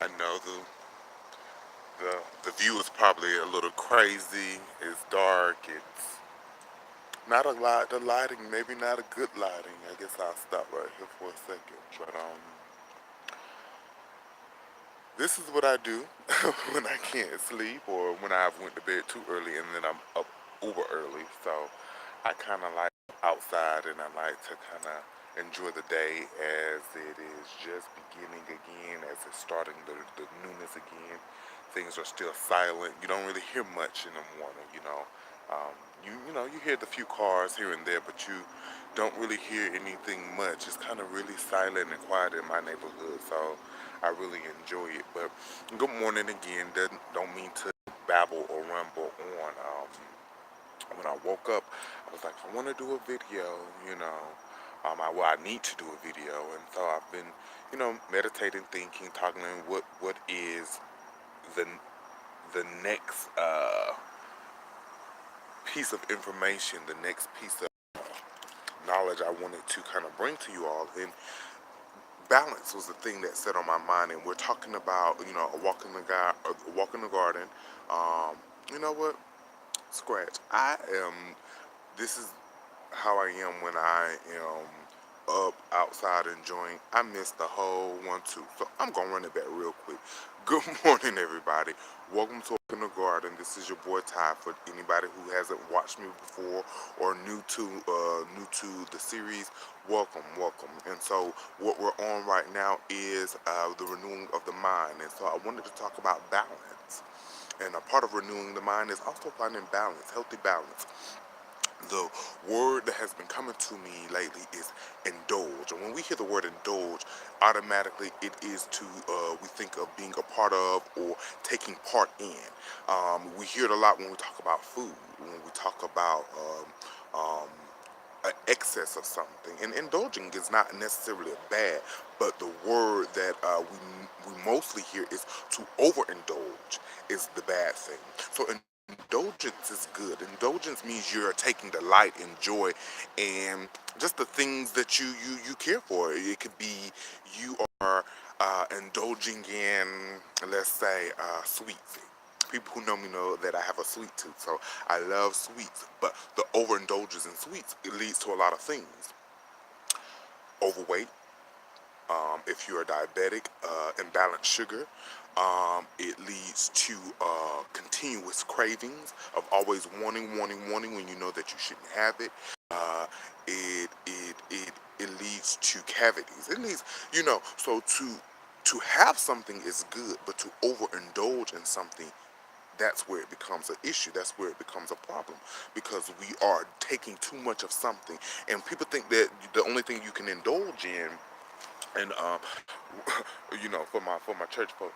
I know the view is probably a little crazy. It's dark. It's not a lot. The lighting, maybe not a good lighting. I guess I'll stop right here for a second. But this is what I do when I can't sleep or when I've went to bed too early and then I'm up uber early. So I kind of like outside and I like to kind of enjoy the day as it is just beginning again, as it's starting the newness again. Things are still silent. You don't really hear much in the morning, you know. Um, you hear the few cars here and there, but you don't really hear anything much. It's kind of really silent and quiet in my neighborhood, so I really enjoy it. But good morning again. Don't mean to babble or rumble on. When I woke up, I was like, I want to do a video, you know. I need to do a video, and so I've been, meditating, thinking, talking, what is the the next piece of information, the next piece of knowledge I wanted to kind of bring to you all. And balance was the thing that set on my mind. And we're talking about, a walk in a walk in the garden. You know what? Scratch. This is how I am when I am up outside enjoying. I missed the whole 1-2. So I'm going to run it back real quick. Good morning, everybody. Welcome to Walk in the Garden. This is your boy Ty. For anybody who hasn't watched me before or new to the series, welcome. And so what we're on right now is the renewing of the mind. And so I wanted to talk about balance. And a part of renewing the mind is also finding balance, healthy balance. The word that has been coming to me lately is indulge. And when we hear the word indulge, automatically it is we think of being a part of or taking part in. We hear it a lot when we talk about food, when we talk about an excess of something. And indulging is not necessarily bad, but the word that we mostly hear is to overindulge is the bad thing. So indulgence is good. Indulgence means you're taking delight and joy and just the things that you care for. It could be you are indulging in, let's say, sweets. People who know me know that I have a sweet tooth, so I love sweets. But the overindulgence in sweets, it leads to a lot of things. Overweight, if you're a diabetic, imbalanced sugar. It leads to continuous cravings of always wanting when you know that you shouldn't have it. Uh, it leads to cavities. It leads, so to have something is good, but to overindulge in something, that's where it becomes an issue. That's where it becomes a problem because we are taking too much of something, and people think that the only thing you can indulge in, and for my church folk,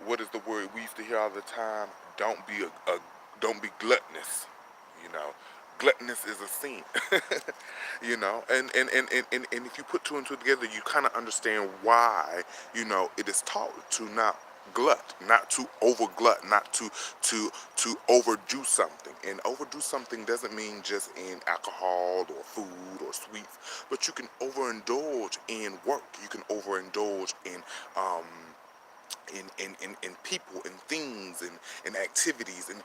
what is the word we used to hear all the time? Don't be gluttonous. You know, gluttonous is a sin. And if you put two and two together, you kind of understand why it is taught to not glut, not to over glut, not to overdo something. And overdo something doesn't mean just in alcohol or food or sweets, but you can overindulge in work. You can overindulge um in people and things and activities, and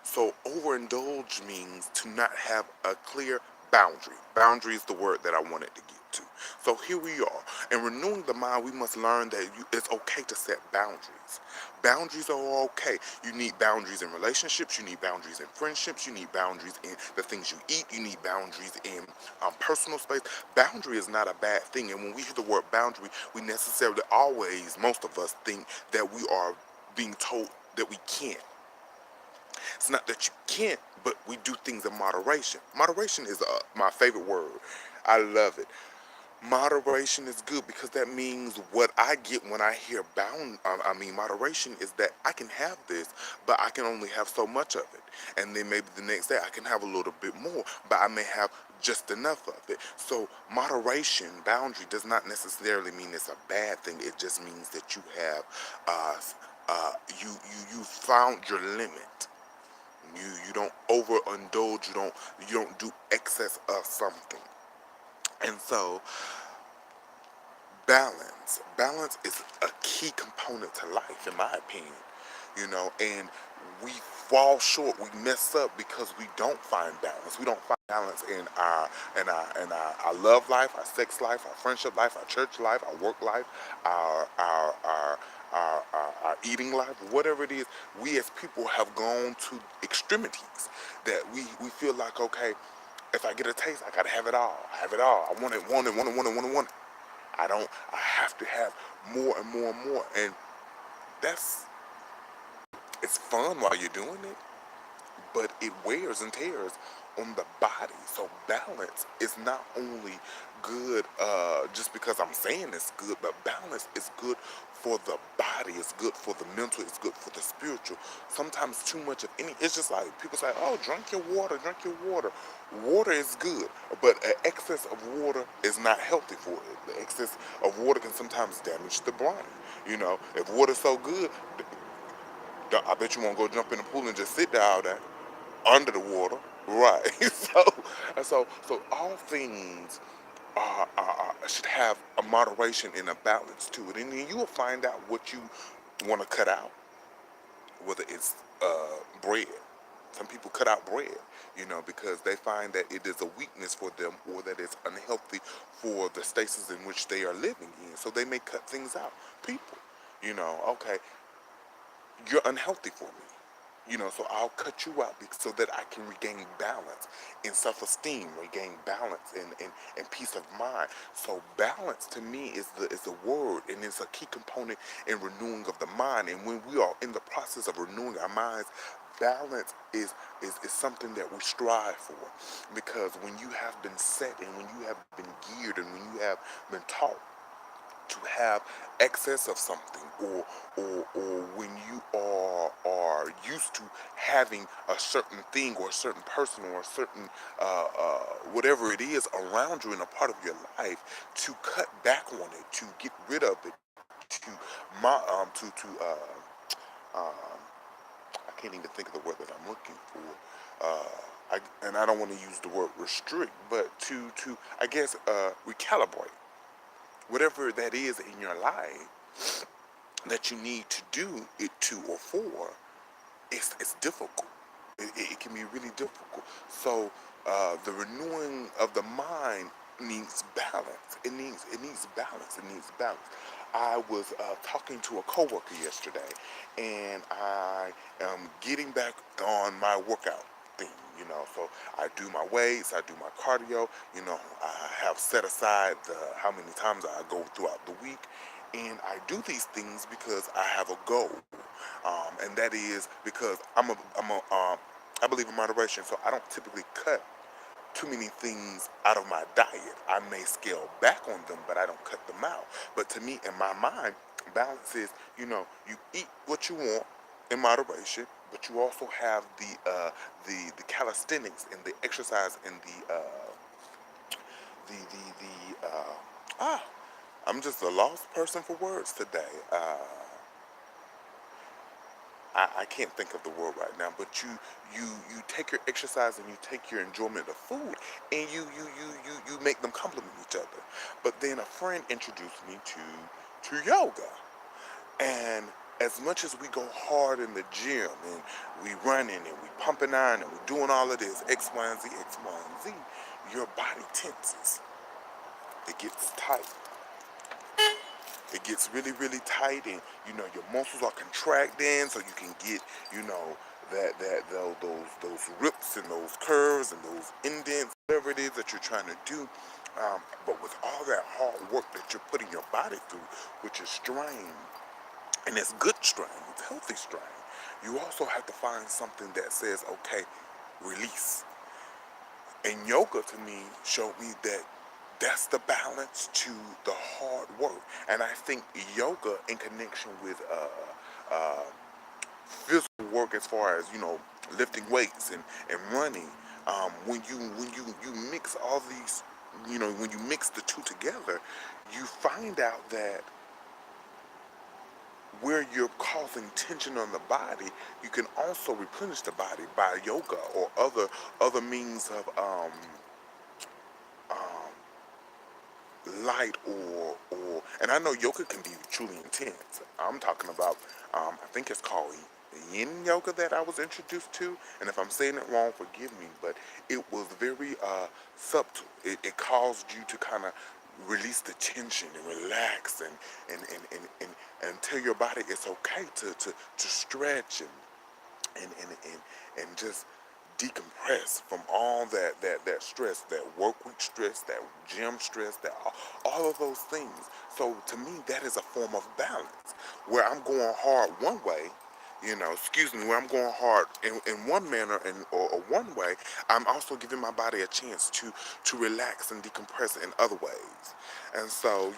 so overindulge means to not have a clear boundary is the word that I wanted to get to. So here we are, and renewing the mind, we must learn that it's okay to set boundaries are okay. You need boundaries in relationships, you need boundaries in friendships, you need boundaries in the things you eat, you need boundaries in personal space. Boundary is not a bad thing, and when we hear the word boundary, we necessarily always, most of us, think that we are being told that we can't. It's not that you can't, but we do things in moderation. Moderation is my favorite word. I love it. Moderation is good because that means what I get when I hear moderation is that I can have this, but I can only have so much of it. And then maybe the next day I can have a little bit more, but I may have just enough of it. So moderation, boundary, does not necessarily mean it's a bad thing. It just means that you have, you found your limit. You don't overindulge. You don't do excess of something. And so balance. balance is a key component to life, in my opinion. And we fall short, we mess up because we don't find balance. We don't find balance in our love life, our sex life, our friendship life, our church life, our work life, our eating life, whatever it is. We as people have gone to extremities that we feel like, okay, if I get a taste, I gotta have it all. I have it all. I want it, want it, want it, want it, want it, want it. I have to have more and more and more. And that's, it's fun while you're doing it, but it wears and tears on the body. So balance is not only good just because I'm saying it's good, but balance is good for the body, it's good for the mental, it's good for the spiritual. Sometimes too much of any, it's just like people say, oh, drink your water, drink your water. Water is good, but an excess of water is not healthy for it. The excess of water can sometimes damage the brain. If water's so good, I bet you won't go jump in the pool and just sit there all day under the water, right? So all things should have a moderation and a balance to it, and then you will find out what you want to cut out, whether it's bread. Some people cut out bread, because they find that it is a weakness for them or that it's unhealthy for the status in which they are living in. So they may cut things out. People, okay, you're unhealthy for me. So I'll cut you out so that I can regain balance and self-esteem, regain balance and peace of mind. So balance to me is a word, and it's a key component in renewing of the mind. And when we are in the process of renewing our minds, balance is something that we strive for, because when you have been set and when you have been geared and when you have been taught to have excess of something, or when you are used to having a certain thing or a certain person or a certain whatever it is around you in a part of your life, to cut back on it, to get rid of it, to I can't even think of the word that I'm looking for. And I don't want to use the word restrict, but to I guess recalibrate whatever that is in your life that you need to do it to or for. It's difficult. It can be really difficult. So the renewing of the mind needs balance. It needs balance. It needs balance. I was talking to a coworker yesterday, and I am getting back on my workout thing. So I do my weights, I do my cardio. I have set aside how many times I go throughout the week, and I do these things because I have a goal, and that is because I believe in moderation, so I don't typically cut too many things out of my diet. I may scale back on them, but I don't cut them out. But to me, in my mind, balance is, you eat what you want in moderation, but you also have the calisthenics and the exercise and the I'm just a lost person for words today. I can't think of the word right now, but you take your exercise and you take your enjoyment of food, and you make them complement each other. But then a friend introduced me to yoga, and as much as we go hard in the gym and we running and we pumping iron and we doing all of this X, Y, and Z, X, Y, and Z, your body tenses. It gets tight. It gets really, really tight, and your muscles are contracting, so you can get those rips and those curves and those indents, whatever it is that you're trying to do. But with all that hard work that you're putting your body through, which is strain, and it's good strain, it's healthy strain, you also have to find something that says, okay, release. And yoga to me showed me that that's the balance to the hard work. And I think yoga in connection with uh, physical work, as far as lifting weights and running, when you mix all these, when you mix the two together, you find out that where you're causing tension on the body, you can also replenish the body by yoga or other means of light or or, and I know yoga can be truly intense. I'm talking about, I think it's called yin yoga that I was introduced to, and if I'm saying it wrong, forgive me, but it was very subtle. It caused you to kind of release the tension and relax and tell your body it's okay to stretch and just decompress from all that stress, that work week stress, that gym stress, that all of those things. So to me, that is a form of balance where I'm going hard one way, excuse me, where I'm going hard in one manner or one way, I'm also giving my body a chance to relax and decompress in other ways. And so,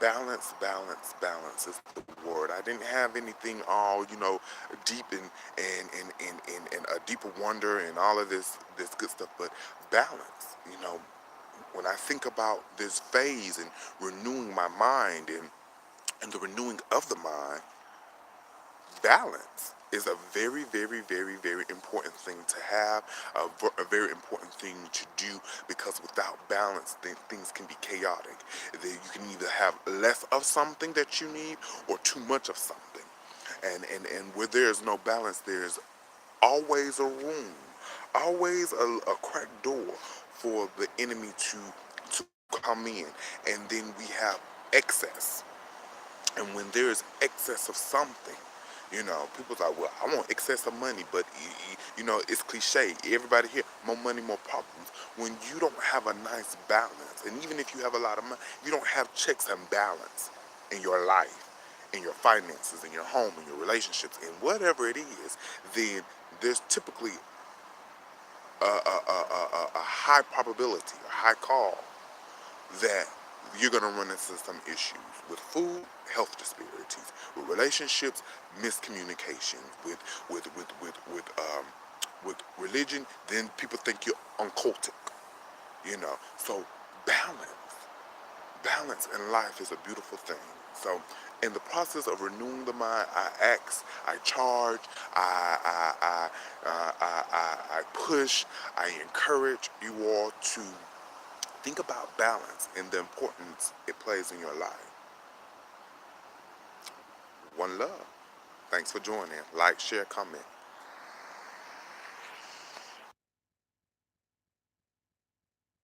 balance. Balance is the word. I didn't have anything all, deep and a deeper wonder and all of this good stuff, but balance, when I think about this phase and renewing my mind and the renewing of the mind, balance is a very, very, very, very important thing to have, a very important thing to do, because without balance, then things can be chaotic. You can either have less of something that you need or too much of something. And where there's no balance, there's always a room, always a cracked door for the enemy to come in. And then we have excess. And when there's excess of something, people's like, well, I want excess of money, but it's cliche. Everybody here, more money, more problems. When you don't have a nice balance, and even if you have a lot of money, you don't have checks and balance in your life, in your finances, in your home, in your relationships, in whatever it is, then there's typically a high probability, a high call that you're going to run into some issues with food, health disparities, with relationships, miscommunication, with religion. Then people think you're uncultic, So balance in life is a beautiful thing. So in the process of renewing the mind, I ask, I charge, I push, I encourage you all to think about balance and the importance it plays in your life. One love. Thanks for joining. Like, share, comment.